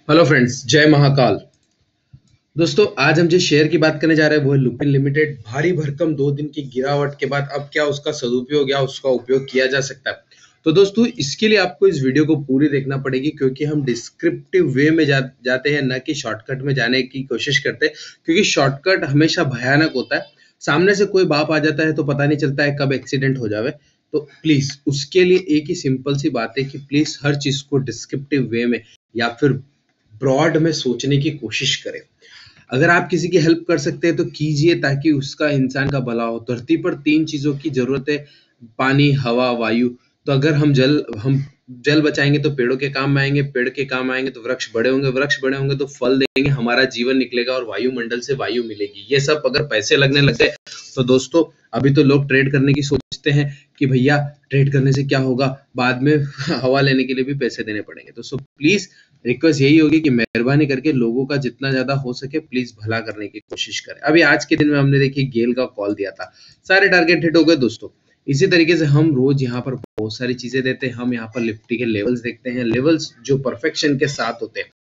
Hello friends, जय महाकाल। दोस्तों, आज हम जिस शेयर की बात करने जा रहे हैं वो है लुपिन लिमिटेड। भारी भरकम 2 दिन की गिरावट के बाद अब क्या उसका सदुपयोग या उसका उपयोग किया जा सकता है। तो दोस्तों, इसके लिए आपको इस वीडियो को पूरी देखना पड़ेगी, क्योंकि हम डिस्क्रिप्टिव वे में जाते हैं, न कि शॉर्टकट में जाने की कोशिश करते हैं। क्योंकि शॉर्टकट हमेशा भयानक होता है। सामने से कोई बाप आ जाता है तो पता नहीं चलता है कब एक्सीडेंट हो जावे। तो प्लीज उसके लिए एक ही सिंपल सी बात है कि प्लीज हर चीज को डिस्क्रिप्टिव वे में या फिर ब्रॉड में सोचने की कोशिश करें। अगर आप किसी की हेल्प कर सकते हैं तो कीजिए, ताकि उसका इंसान का भला हो। धरती पर 3 चीज़ों की ज़रूरत है: पानी, हवा, वायु। तो अगर हम जल बचाएँगे तो पेड़ों के काम में आएँगे, पेड़ के काम आएँगे तो वृक्ष बड़े होंगे तो फल देंगे, हमारा जीवन निकलेगा और वायुमंडल से वायु मिलेगी। ये सब अगर पैसे लगने लग गए तो दोस्तों, अभी तो लोग ट्रेड करने की सोचते हैं कि भैया ट्रेड करने से क्या होगा, बाद में हवा लेने के लिए भी पैसे देने पड़ेंगे। तो सो प्लीज़ रिक्वेस्ट यही होगी कि मेहरबानी करके लोगों का जितना ज्यादा हो सके प्लीज भला करने की कोशिश करें। अभी आज के दिन में हमने देखिए गेल का कॉल दिया था, सारे टारगेट हिट हो गए दोस्तों। इसी तरीके से हम रोज यहाँ पर बहुत सारी चीजें देते हैं। हम यहाँ पर निफ्टी के लेवल्स देखते हैं, लेवल्स जो परफेक्शन के साथ होते हैं।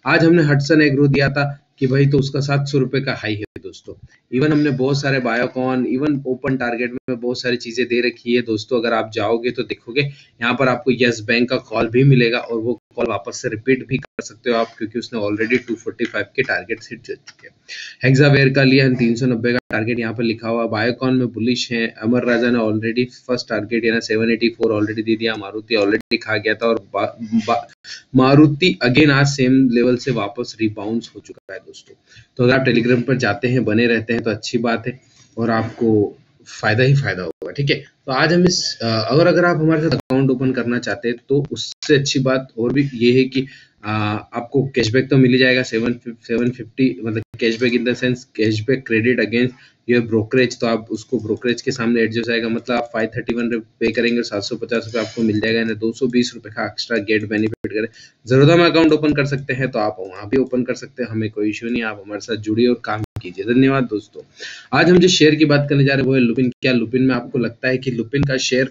आज हमने हटसन एग्रो दिया था कि भाई, तो उसका 700 रुपए का हाई है दोस्तों। इवन हमने बहुत सारे बायोकॉन, इवन ओपन टारगेट में बहुत सारी चीजें दे रखी है दोस्तों। अगर आप जाओगे तो देखोगे यहाँ पर आपको यस बैंक का कॉल भी मिलेगा, और वो कॉल वापस से रिपीट भी कर सकते हो आप, क्योंकि उसने ऑलरेडी 245 के टारगेट हिट कर चुके हैं। हेक्सावेयर का लिया है 390 का टारगेट यहाँ पर लिखा हुआ। बायोकॉन में बुलिश है। अमर राजा ने ऑलरेडी फर्स्ट टारगेट यानी 784 ऑलरेडी दे दिया। मारुति ऑलरेडी खा गया था, और मारुति अगेन आज सेम लेवल से वापस रिबाउंड हो चुका है दोस्तों। तो अगर आप टेलीग्राम पर जाते हैं, बने रहते हैं तो अच्छी बात है, और आपको फायदा ही फायदा होगा। ठीक है, तो आज हम अगर आप हमारे साथ अकाउंट ओपन करना चाहते हैं तो उससे अच्छी बात और भी ये है कि आपको कैशबैक तो मिल ही जाएगा। 750, मतलब cashback in the sense cashback credit against your brokerage. तो आप उसको ब्रोकरेज के सामने एडजस्ट आएगा, मतलब आप 531 पे करेंगे, 750 रुपये आपको मिल जाएगा, यानी 220 रुपये का एक्स्ट्रा गेट बेनिफिट करें। जरूरत में अकाउंट ओपन कर सकते हैं तो आप वहाँ भी ओपन कर सकते हैं, हमें कोई इश्यू नहीं। आप हमारे साथ जुड़िए और काम कीजिए। धन्यवाद दोस्तों। आज हम जिस शेयर की बात करने जा रहे हैं वो है लुपिन। क्या लुपिन में आपको लगता है कि लुपिन का शेयर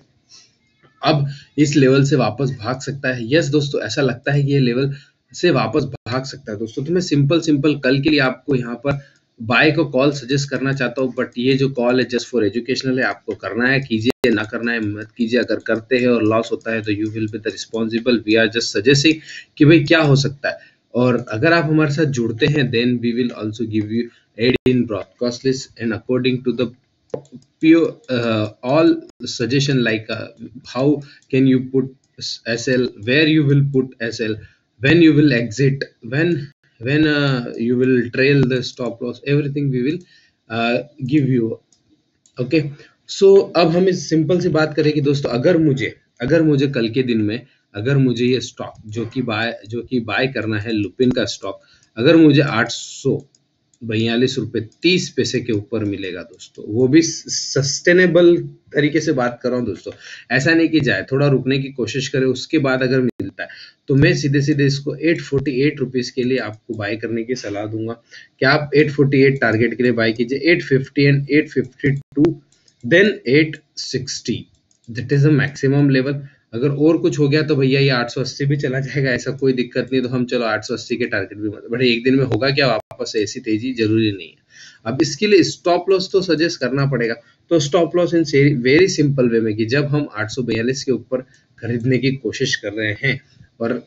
अब इस लेवल से वापस भाग सकता है? यस दोस्तों, ऐसा लगता है कि ये लेवल से वापस भाग सकता है दोस्तों। तो मैं सिंपल कल के लिए आपको यहाँ पर बाय को कॉल सजेस्ट करना चाहता हूँ, बट ये जो कॉल है जस्ट फॉर एजुकेशनल है। आपको करना है कीजिए, ना करना है मत कीजिए। अगर करते हैं और लॉस होता है तो you will be the responsible. We are just suggesting कि भाई क्या हो सकता है। और अगर आप हमारे साथ जुड़ते हैं then we will also give you add in broadcast list and according to the pure all suggestion, like how can you put SL, where you will put SL, when you will exit, when you will trail the stop loss, everything we will give you. Okay, so अब हम इस simple सी बात करें कि दोस्तों, अगर मुझे कल के दिन में अगर मुझे ये स्टॉक जो कि बाय करना है लुपिन का स्टॉक, अगर मुझे 842.30 रुपये के ऊपर मिलेगा दोस्तों, वो भी सस्टेनेबल तरीके से बात कर रहा हूँ दोस्तों। ऐसा नहीं कि जाए, थोड़ा रुकने की कोशिश करे, उसके बाद अगर मिलता है तो मैं सीधे इसको 848 रुपीज के लिए आपको बाय करने की सलाह दूंगा कि आप 848 टारगेट के लिए बाय कीजिए। 850 and 852 then 860, that is the maximum level. अगर और कुछ हो गया तो भैया ये 880 भी चला जाएगा, ऐसा कोई दिक्कत नहीं। तो हम चलो 880 के टारगेट भी मत, बट एक दिन में होगा क्या वापस से ऐसी तेजी? जरूरी नहीं है। अब इसके लिए स्टॉप लॉस तो सजेस्ट करना पड़ेगा। तो stop loss in very simple way में कि जब हम 842 के ऊपर खरीदने की कोशिश कर रहे हैं, और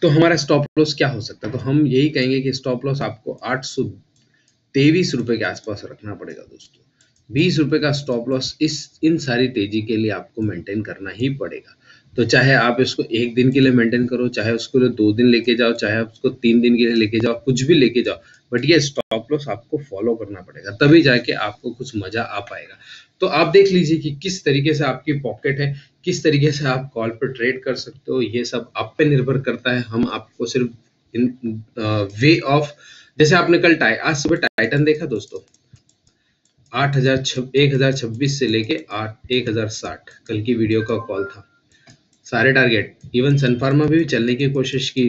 तो हमारा स्टॉप लॉस क्या हो सकता है? तो हम यही कहेंगे कि स्टॉप लॉस आपको 823 रुपए के आसपास रखना पड़ेगा दोस्तों। 20 रुपए का स्टॉप लॉस इन सारी तेजी के लिए आपको मेंटेन करना ही पड़ेगा। तो चाहे आप इसको एक दिन के लिए मेंटेन करो, चाहे उसको 2 दिन लेके जाओ, चाहे आप उसको 3 दिन के लिए लेके जाओ, कुछ भी लेके जाओ, बट ये स्टॉप लॉस आपको फॉलो करना पड़ेगा, तभी जाके आपको कुछ मजा आ पाएगा। तो आप देख लीजिए कि किस तरीके से आपकी पॉकेट है, किस तरीके से आप कॉल पर ट्रेड कर सकते हो। ये सब आप पे निर्भर करता है। हम आपको सिर्फ इन वे ऑफ, जैसे आपने कल आज सुबह टाइटन देखा दोस्तों, 1026 से लेके 1060 कल की वीडियो का कॉल था। सारे टारगेट, इवन सन फार्मा भी चलने की कोशिश की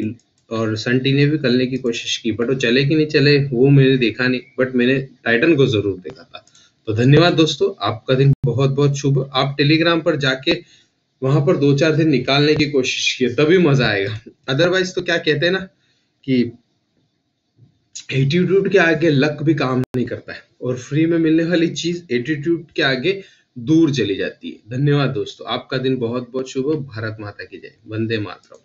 और सनटी ने भी करने की कोशिश की, बट वो चले कि नहीं चले वो मैंने देखा नहीं, बट मैंने टाइटन को जरूर देखा था। तो धन्यवाद दोस्तों, आपका दिन बहुत बहुत शुभ। आप टेलीग्राम पर जाके वहां पर 2-4 दिन निकालने की कोशिश किए, तभी मजा आएगा। अदरवाइज तो क्या कहते हैं ना कि एटीट्यूड के आगे लक भी काम नहीं करता है और फ्री में मिलने वाली चीज एटीट्यूड के आगे दूर चली जाती है। धन्यवाद दोस्तों, आपका दिन बहुत बहुत शुभ हो। भारत माता की जय। वंदे मातरम।